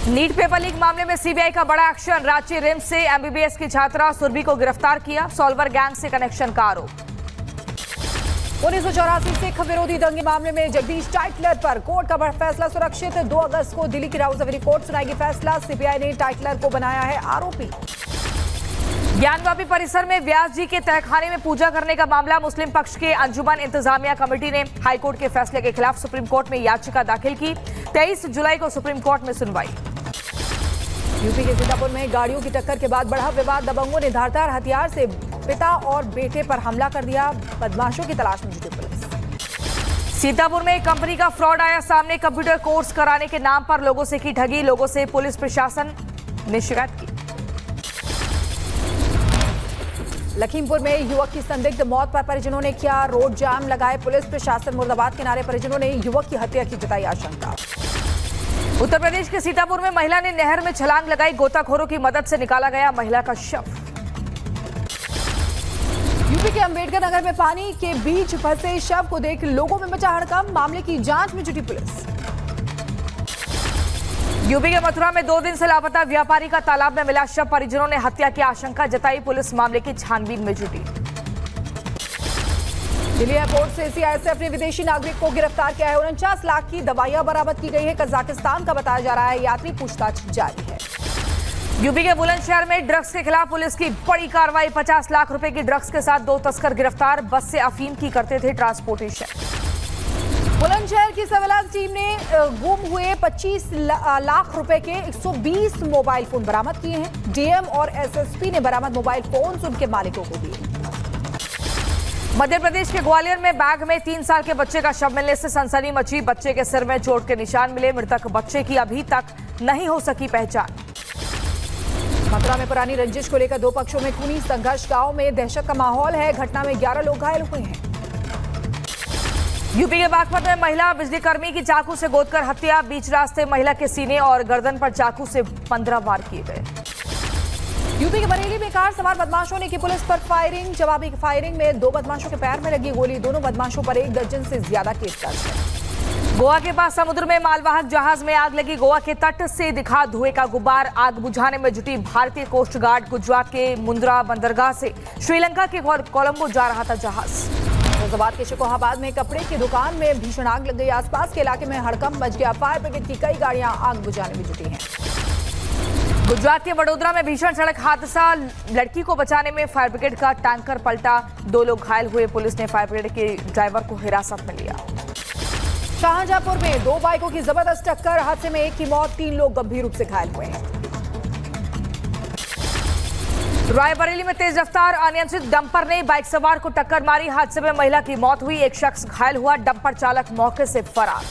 NEET paper leak मामले में CBI का बड़ा एक्शन। रांची रिम्स से एमबीबीएस की छात्रा सुरभि को गिरफ्तार किया। सॉल्वर गैंग से कनेक्शन का आरोप। 1984 सिख विरोधी दंगे मामले में जगदीश टाइटलर पर कोर्ट का बड़ा फैसला सुरक्षित। 2 अगस्त को दिल्ली की राउत सवेरी कोर्ट सुनाएगी फैसला। सीबीआई ने टाइटलर को बनाया है आरोपी। ज्ञानवापी परिसर में व्यास जी के तहखाने में पूजा करने का मामला। मुस्लिम पक्ष के अंजुमन इंतजामिया कमेटी ने हाईकोर्ट के फैसले के खिलाफ सुप्रीम कोर्ट में याचिका दाखिल की। 23 जुलाई को सुप्रीम कोर्ट में सुनवाई। यूपी के सीतापुर में गाड़ियों की टक्कर के बाद बढ़ा विवाद। दबंगों ने धारदार हथियार से पिता और बेटे पर हमला कर दिया। बदमाशों की तलाश में जुटी पुलिस। सीतापुर में एक कंपनी का फ्रॉड आया सामने। कंप्यूटर कोर्स कराने के नाम पर लोगों से की ठगी। लोगों से पुलिस प्रशासन ने शिकायत की। लखीमपुर में युवक की संदिग्ध मौत पर परिजनों ने किया रोड जाम लगाए। पुलिस प्रशासन मुर्दाबाद के नारे। परिजनों ने युवक की हत्या की जताई आशंका। उत्तर प्रदेश के सीतापुर में महिला ने नहर में छलांग लगाई। गोताखोरों की मदद से निकाला गया महिला का शव। यूपी के अंबेडकर नगर में पानी के बीच फंसे शव को देख लोगों में मचा हड़कंप। मामले की जांच में जुटी पुलिस। यूपी के मथुरा में 2 दिन से लापता व्यापारी का तालाब में मिला शव। परिजनों ने हत्या की आशंका जताई। पुलिस मामले की छानबीन में जुटी। दिल्ली एयरपोर्ट से सीआईएसएफ ने विदेशी नागरिक को गिरफ्तार किया है। 49 लाख की दवाइयां बरामद की गई है। कजाकिस्तान का बताया जा रहा है। यात्री पूछताछ जारी है। यूपी के बुलंदशहर में ड्रग्स के खिलाफ पुलिस की बड़ी कार्रवाई। 50 लाख रुपए की ड्रग्स के साथ 2 तस्कर गिरफ्तार। बस से अफीम की करते थे ट्रांसपोर्टेशन। बुलंदशहर की सर्विलांस टीम ने गुम हुए 25 लाख रुपए के 120 मोबाइल फोन बरामद किए हैं। डीएम और एसएसपी ने बरामद मोबाइल फोन उनके मालिकों को दिए। मध्य प्रदेश के ग्वालियर में बैग में 3 साल के बच्चे का शव मिलने से सनसनी मची। बच्चे के सिर में चोट के निशान मिले। मृतक बच्चे की अभी तक नहीं हो सकी पहचान। मथुरा में पुरानी रंजिश को लेकर 2 पक्षों में खूनी संघर्ष। गांव में दहशत का माहौल है। घटना में 11 लोग घायल हुए हैं। यूपी के बागपत में महिला बिजली कर्मी की चाकू से गोदकर हत्या। बीच रास्ते महिला के सीने और गर्दन पर चाकू से 15 वार किए गए। यूपी के बरेली में कार सवार बदमाशों ने की पुलिस पर फायरिंग। जवाबी फायरिंग में 2 बदमाशों के पैर में लगी गोली। दोनों बदमाशों पर 1 दर्जन से ज्यादा केस दर्ज है। गोवा के पास समुद्र में मालवाहक जहाज में आग लगी। गोवा के तट से दिखा धुएं का गुब्बार। आग बुझाने में जुटी भारतीय कोस्ट गार्ड। गुजरात के मुंद्रा बंदरगाह से श्रीलंका के कोलंबो जा रहा था जहाज। फैजाबाद के शिकोहाबाद में कपड़े की दुकान में भीषण आग लग गई। आसपास के इलाके में हड़कंप मच गया। फायर ब्रिगेड की कई गाड़ियां आग बुझाने में जुटी हैं। गुजरात के वडोदरा में भीषण सड़क हादसा। लड़की को बचाने में फायर ब्रिगेड का टैंकर पलटा। 2 लोग घायल हुए। पुलिस ने फायर ब्रिगेड के ड्राइवर को हिरासत में लिया। शाहजहांपुर में 2 बाइकों की जबरदस्त टक्कर। हादसे में 1 की मौत, 3 लोग गंभीर रूप से घायल हुए हैं। रायबरेली में तेज रफ्तार अनियंत्रित डंपर ने बाइक सवार को टक्कर मारी। हादसे में महिला की मौत हुई। 1 शख्स घायल हुआ। डंपर चालक मौके से फरार।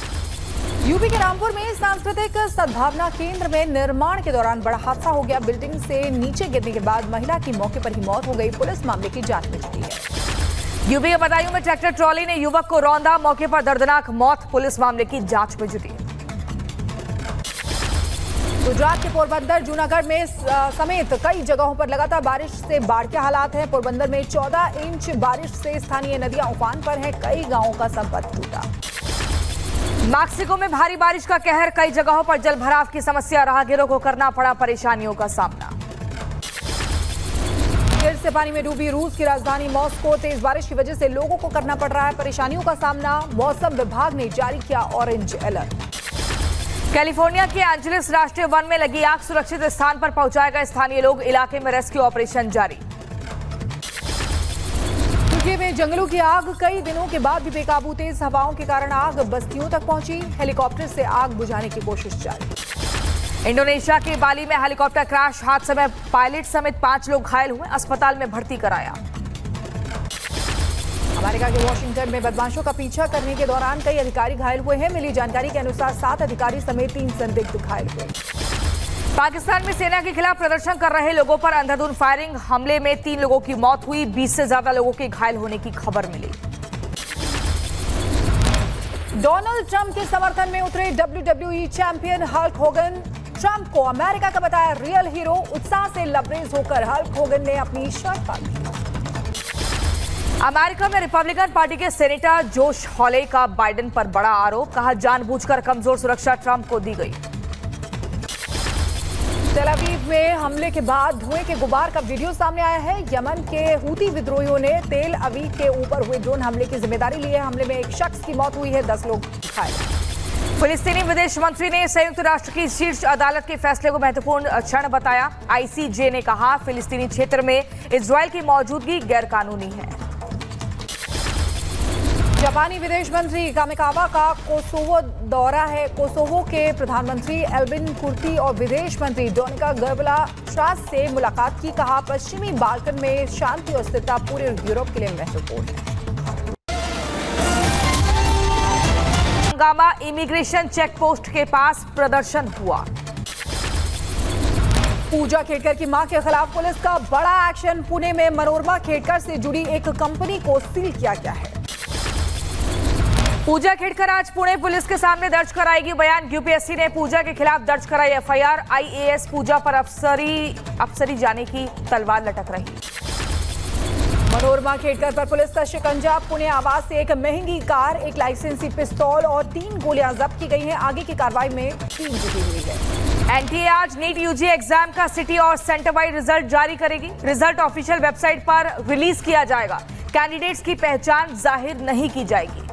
यूपी के रामपुर में सांस्कृतिक सद्भावना केंद्र में निर्माण के दौरान बड़ा हादसा हो गया। बिल्डिंग से नीचे गिरने के बाद महिला की मौके पर ही मौत हो गई। पुलिस मामले की जांच में जुटी है। यूपी के बदायूं में ट्रैक्टर ट्रॉली ने युवक को रौंदा। मौके पर दर्दनाक मौत। पुलिस मामले की जांच में जुटी। गुजरात के पोरबंदर, जूनागढ़ में समेत कई जगहों पर लगातार बारिश से बाढ़ के हालात हैं। पोरबंदर में 14 इंच बारिश से स्थानीय नदियां उफान पर हैं। कई गांवों का संपर्क टूटा। मैक्सिको में भारी बारिश का कहर। कई जगहों पर जल भराव की समस्या। राहगीरों को करना पड़ा परेशानियों का सामना। फिर से पानी में डूबी रूस की राजधानी मॉस्को। तेज बारिश की वजह से लोगों को करना पड़ रहा है परेशानियों का सामना। मौसम विभाग ने जारी किया ऑरेंज अलर्ट। कैलिफोर्निया के एंजेलिस राष्ट्रीय वन में लगी आग। सुरक्षित स्थान पर पहुंचाए गए स्थानीय लोग। इलाके में रेस्क्यू ऑपरेशन जारी। तुर्की में जंगलों की आग। कई दिनों के बाद भी बेकाबू। तेज हवाओं के कारण आग बस्तियों तक पहुंची। हेलीकॉप्टर से आग बुझाने की कोशिश जारी। इंडोनेशिया के बाली में हेलीकॉप्टर क्रैश। हादसे में पायलट समेत 5 लोग घायल हुए। अस्पताल में भर्ती कराया। अमेरिका के वॉशिंगटन में बदमाशों का पीछा करने के दौरान कई अधिकारी घायल हुए हैं। मिली जानकारी के अनुसार 7 अधिकारी समेत 3 संदिग्ध घायल हुए। पाकिस्तान में सेना के खिलाफ प्रदर्शन कर रहे लोगों पर अंधाधुंध फायरिंग। हमले में 3 लोगों की मौत हुई। 20 से ज्यादा लोगों के घायल होने की खबर मिली। डोनाल्ड ट्रंप के समर्थन में उतरे WWE champion Hulk Hogan. Trump को अमेरिका का बताया रियल हीरो। उत्साह से लबरेज होकर हल्क होगन ने अपनी शर्ट बांधी। अमेरिका में रिपब्लिकन पार्टी के सेनेटर जोश हॉले का बाइडेन पर बड़ा आरोप। कहा जानबूझकर कमजोर सुरक्षा ट्रंप को दी गई। तेल अवीव में हमले के बाद धुएं के गुबार का वीडियो सामने आया है। यमन के हूती विद्रोहियों ने तेल अवीव के ऊपर हुए ड्रोन हमले की जिम्मेदारी ली है। हमले में एक शख्स की मौत हुई है, 10 लोग घायल। फिलिस्तीनी विदेश मंत्री ने संयुक्त राष्ट्र की शीर्ष अदालत के फैसले को महत्वपूर्ण क्षण बताया। आईसीजे ने कहा फिलिस्तीनी क्षेत्र में इजरायल की मौजूदगी गैरकानूनी है। जापानी विदेश मंत्री कामिकावा का कोसोवो दौरा है। कोसोवो के प्रधानमंत्री एल्बिन कुर्ती और विदेश मंत्री डोनिका गर्बला श्रास से मुलाकात की। कहा पश्चिमी बाल्कन में शांति और स्थिरता पूरे यूरोप के लिए महत्वपूर्ण है। हंगामा इमिग्रेशन चेक पोस्ट के पास प्रदर्शन हुआ। पूजा खेड़कर की मां के खिलाफ पुलिस का बड़ा एक्शन। पुणे में मनोरमा खेड़कर से जुड़ी एक कंपनी को सील किया गया है। पूजा खेड़कर आज पुणे पुलिस के सामने दर्ज कराएगी बयान। यूपीएससी ने पूजा के खिलाफ दर्ज कराई एफआईआर। आईएएस पूजा पर अफसरी जाने की तलवार लटक रही। मनोरमा खेड़कर पर पुलिस का शिकंजा। पुणे आवास से एक महंगी कार, एक लाइसेंसी पिस्तौल और 3 गोलियां जब्त की गई हैं। आगे की कार्रवाई में टीम जुटी हुई है। एनटीए आज नीट यूजी एग्जाम का सिटी और सेंटर वाइज रिजल्ट जारी करेगी। रिजल्ट ऑफिशियल वेबसाइट पर रिलीज किया जाएगा। कैंडिडेट्स की पहचान जाहिर नहीं की जाएगी।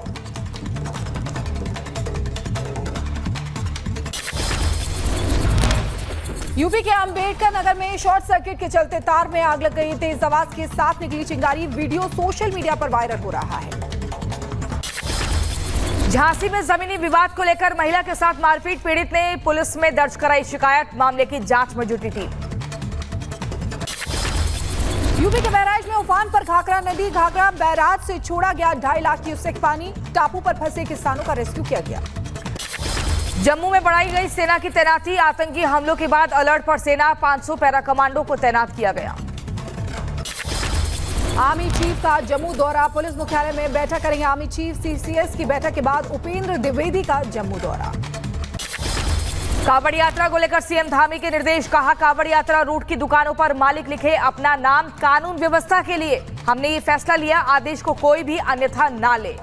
यूपी के अंबेडकर नगर में शॉर्ट सर्किट के चलते तार में आग लग गई। तेज आवाज के साथ निकली चिंगारी। वीडियो सोशल मीडिया पर वायरल हो रहा है। झांसी में जमीनी विवाद को लेकर महिला के साथ मारपीट। पीड़ित ने पुलिस में दर्ज कराई शिकायत। मामले की जांच में जुटी थी। यूपी के बैराज में उफान पर घाघरा नदी। घाघरा बैराज से छोड़ा गया 2.5 लाख क्यूसेक पानी। टापू पर फंसे किसानों का रेस्क्यू किया गया। जम्मू में बढ़ाई गई सेना की तैनाती। आतंकी हमलों के बाद अलर्ट पर सेना। 500 पैरा कमांडो को तैनात किया गया। आर्मी चीफ का जम्मू दौरा। पुलिस मुख्यालय में बैठक करेंगे आर्मी चीफ। सीसीएस की बैठक के बाद उपेंद्र द्विवेदी का जम्मू दौरा। कांवड़ यात्रा को लेकर सीएम धामी के निर्देश। कहा कांवड़ यात्रा रूट की दुकानों पर मालिक लिखे अपना नाम। कानून व्यवस्था के लिए हमने ये फैसला लिया। आदेश को कोई भी अन्यथा ना ले।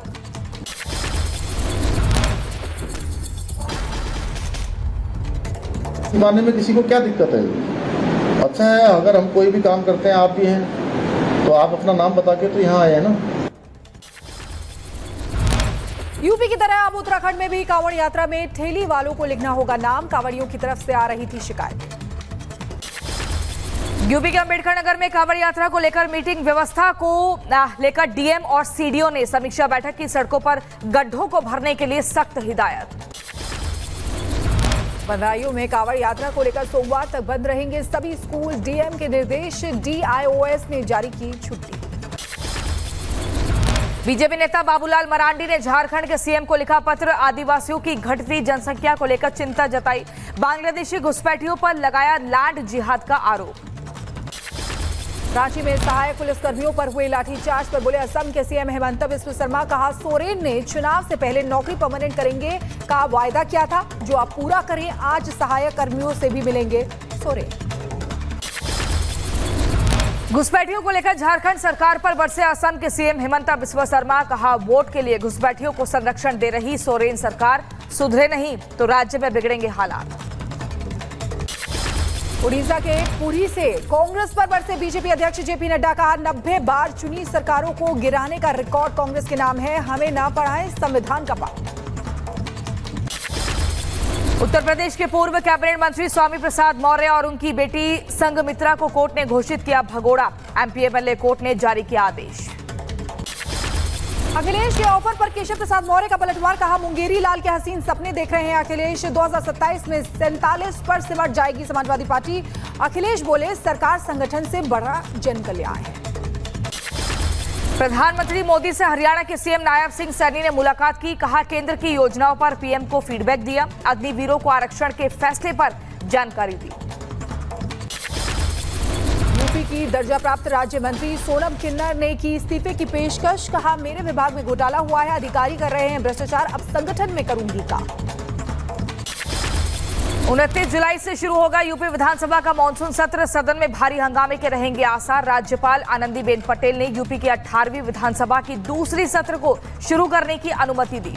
मानने में किसी को क्या दिक्कत है? अच्छा है, अगर हम कोई भी काम करते हैं, आप भी हैं, तो आप अपना नाम बता के तो यहाँ आए हैं ना। यूपी की तरह अब उत्तराखंड में भी कांवड़ यात्रा में ठेली वालों को लिखना होगा नाम। कांवड़ियों की तरफ से आ रही थी शिकायत। यूपी के अंबेडकर नगर में कांवड़ यात्रा को लेकर मीटिंग। व्यवस्था को लेकर डीएम और सीडीओ ने समीक्षा बैठक की। सड़कों पर गड्ढों को भरने के लिए सख्त हिदायत। बदायूं में कांवड़ यात्रा को लेकर सोमवार तक बंद रहेंगे सभी स्कूल। डीएम के निर्देश। डीआईओएस ने जारी की छुट्टी। बीजेपी नेता बाबूलाल मरांडी ने झारखंड के सीएम को लिखा पत्र। आदिवासियों की घटती जनसंख्या को लेकर चिंता जताई। बांग्लादेशी घुसपैठियों पर लगाया लैंड जिहाद का आरोप। रांची में सहायक पुलिसकर्मियों पर हुए लाठीचार्ज पर बोले असम के सीएम हेमंत बिस्व शर्मा। कहा सोरेन ने चुनाव से पहले नौकरी परमानेंट करेंगे का वायदा किया था, जो आप पूरा करें। आज सहायक कर्मियों से भी मिलेंगे सोरेन। घुसपैठियों को लेकर झारखंड सरकार पर बरसे असम के सीएम हेमंत बिस्व शर्मा। कहा वोट के लिए घुसपैठियों को संरक्षण दे रही सोरेन सरकार। सुधरे नहीं तो राज्य में बिगड़ेंगे हालात। उड़ीसा के पुरी से कांग्रेस पर बरसे बीजेपी अध्यक्ष जेपी नड्डा। कहा 90 बार चुनी सरकारों को गिराने का रिकॉर्ड कांग्रेस के नाम है। हमें ना पढ़ाएं संविधान का पाठ। उत्तर प्रदेश के पूर्व कैबिनेट मंत्री स्वामी प्रसाद मौर्य और उनकी बेटी संघमित्रा को कोर्ट ने घोषित किया भगोड़ा। एमपीएमएलए कोर्ट ने जारी किया आदेश। अखिलेश के ऑफर पर केशव प्रसाद मौर्य का पलटवार। कहा मुंगेरी लाल के हसीन सपने देख रहे हैं अखिलेश। 2027 में 47 पर सिमट जाएगी समाजवादी पार्टी। अखिलेश बोले सरकार संगठन से बड़ा जन कल्याण है। प्रधानमंत्री मोदी से हरियाणा के सीएम नायब सिंह सैनी ने मुलाकात की। कहा केंद्र की योजनाओं पर पीएम को फीडबैक दिया। अग्निवीरों को आरक्षण के फैसले पर जानकारी दी। यूपी की दर्जा प्राप्त राज्य मंत्री सोनम किन्नर ने की इस्तीफे की पेशकश। कहा मेरे विभाग में घोटाला हुआ है, अधिकारी कर रहे हैं भ्रष्टाचार, अब संगठन में करूंगी काम। 29 जुलाई से शुरू होगा यूपी विधानसभा का मानसून सत्र। सदन में भारी हंगामे के रहेंगे आसार। राज्यपाल आनंदीबेन पटेल ने यूपी की 18वीं विधानसभा की दूसरी सत्र को शुरू करने की अनुमति दी।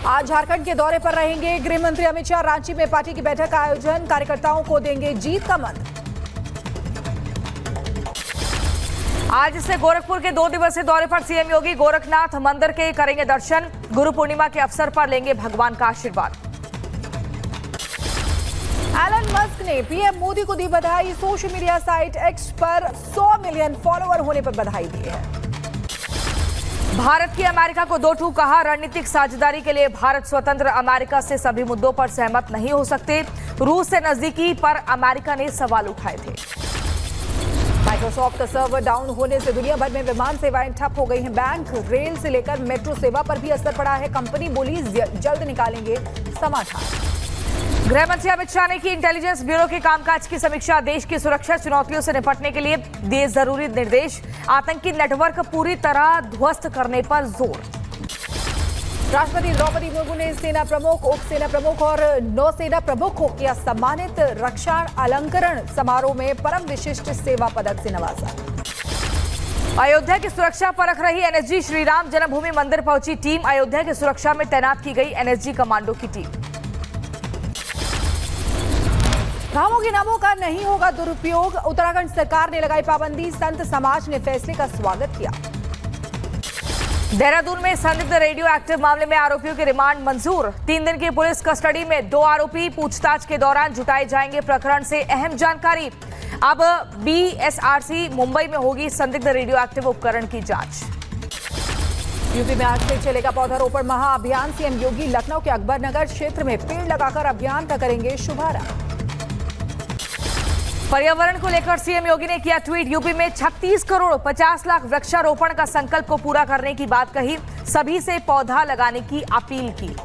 आज झारखंड के दौरे पर रहेंगे गृह मंत्री अमित शाह। रांची में पार्टी की बैठक का आयोजन, कार्यकर्ताओं को देंगे जीत का मंत्र। आज से गोरखपुर के 2 दिवसीय दौरे पर सीएम योगी गोरखनाथ मंदिर के करेंगे दर्शन। गुरु पूर्णिमा के अवसर पर लेंगे भगवान का आशीर्वाद। एलन मस्क ने पीएम मोदी को दी बधाई। सोशल मीडिया साइट एक्स पर 100 मिलियन फॉलोअर होने पर बधाई दी है। भारत की अमेरिका को 2 टूक कहा। रणनीतिक साझेदारी के लिए भारत स्वतंत्र, अमेरिका से सभी मुद्दों पर सहमत नहीं हो सकते। रूस से नजदीकी पर अमेरिका ने सवाल उठाए थे। माइक्रोसॉफ्ट का सर्वर डाउन होने से दुनिया भर में विमान सेवाएं ठप हो गई हैं। बैंक, रेल से लेकर मेट्रो सेवा पर भी असर पड़ा है। कंपनी बोली जल्द निकालेंगे समाधान। गृह मंत्री अमित शाह ने की इंटेलिजेंस ब्यूरो के कामकाज की समीक्षा। देश की सुरक्षा चुनौतियों से निपटने के लिए दिए जरूरी निर्देश। आतंकी नेटवर्क पूरी तरह ध्वस्त करने पर जोर। राष्ट्रपति द्रौपदी मुर्मू ने सेना प्रमुख, उप सेना प्रमुख और नौसेना प्रमुख को किया सम्मानित। रक्षा अलंकरण समारोह में परम विशिष्ट सेवा पदक से नवाजा। अयोध्या की सुरक्षा परख रही एनएसजी। श्री राम जन्मभूमि मंदिर पहुंची टीम। अयोध्या की सुरक्षा में तैनात की गई एनएसजी कमांडो की टीम। धामों के नामों का नहीं होगा दुरुपयोग। उत्तराखंड सरकार ने लगाई पाबंदी। संत समाज ने फैसले का स्वागत किया। देहरादून में संदिग्ध रेडियो एक्टिव मामले में आरोपियों की रिमांड मंजूर। 3 दिन की पुलिस कस्टडी में 2 आरोपी। पूछताछ के दौरान जुटाए जाएंगे प्रकरण से अहम जानकारी। अब बीएसआरसी मुंबई में होगी संदिग्ध रेडियो एक्टिव उपकरण की जांच। यूपी में आज से चलेगा पौधारोपण महाअभियान। सीएम योगी लखनऊ के अकबर नगर क्षेत्र में पेड़ लगाकर अभियान का करेंगे शुभारंभ। पर्यावरण को लेकर सीएम योगी ने किया ट्वीट। यूपी में 36 करोड़ 50 लाख वृक्षारोपण का संकल्प को पूरा करने की बात कही। सभी से पौधा लगाने की अपील की।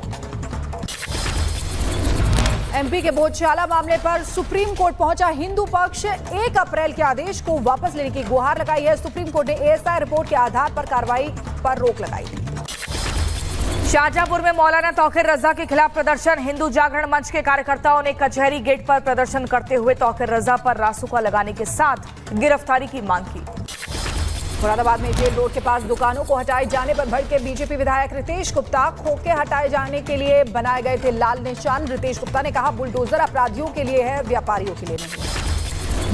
एमपी के बोधशाला मामले पर सुप्रीम कोर्ट पहुंचा हिंदू पक्ष। 1 अप्रैल के आदेश को वापस लेने की गुहार लगाई है। सुप्रीम कोर्ट ने एएसआई रिपोर्ट के आधार पर कार्रवाई पर रोक लगाई थी। शाहजहांपुर में मौलाना तौकीर रजा के खिलाफ प्रदर्शन। हिंदू जागरण मंच के कार्यकर्ताओं ने कचहरी गेट पर प्रदर्शन करते हुए तौकीर रजा पर रासुका लगाने के साथ गिरफ्तारी की मांग की। मुरादाबाद में जेल रोड के पास दुकानों को हटाए जाने पर भड़के बीजेपी विधायक रितेश गुप्ता। खोखे हटाए जाने के लिए बनाए गए थे लाल निशान। रितेश गुप्ता ने कहा, बुलडोजर अपराधियों के लिए है, व्यापारियों के लिए नहीं।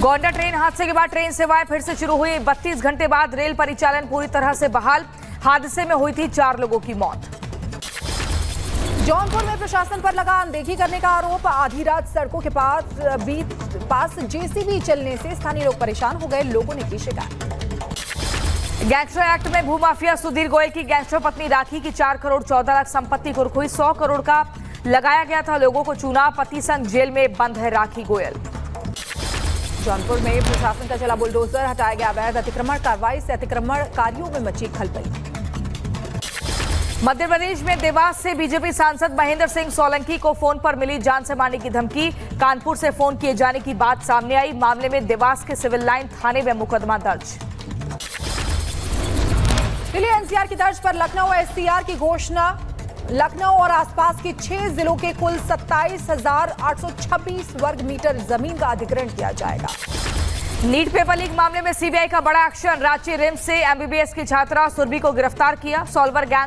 गोंडा ट्रेन हादसे के बाद ट्रेन सेवाएं फिर से शुरू हुई। 32 घंटे बाद रेल परिचालन पूरी तरह से बहाल। हादसे में हुई थी 4 लोगों की मौत। जौनपुर में प्रशासन पर लगा अनदेखी करने का आरोप। आधी रात सड़कों के पास जेसीबी चलने से स्थानीय लोग परेशान हो गए। लोगों ने की शिकायत। गैंगस्टर एक्ट में भूमाफिया सुधीर गोयल की गैंगस्टर पत्नी राखी की 4 करोड़ 14 लाख संपत्ति कुर्क हुई। 100 करोड़ का लगाया गया था। लोगों को चुना। पति संग जेल में बंद है राखी गोयल। जौनपुर में प्रशासन का चला बुलडोजर। हटाया गया अवैध अतिक्रमण। कार्रवाई से अतिक्रमणकारियों में मची खलबली। मध्य प्रदेश में देवास से बीजेपी सांसद महेंद्र सिंह सोलंकी को फोन पर मिली जान से मारने की धमकी। कानपुर से फोन किए जाने की बात सामने आई। मामले में देवास के सिविल लाइन थाने में मुकदमा दर्ज। दिल्ली एनसीआर की तर्ज पर लखनऊ एससीआर की घोषणा। लखनऊ और आसपास के 6 जिलों के कुल 27,826 वर्ग मीटर जमीन का अधिग्रहण किया जाएगा। नीट पेपर लीक मामले में सीबीआई का बड़ा एक्शन। रांची रिम्स से एमबीबीएस की छात्रा सुरभि को गिरफ्तार किया। Solver gang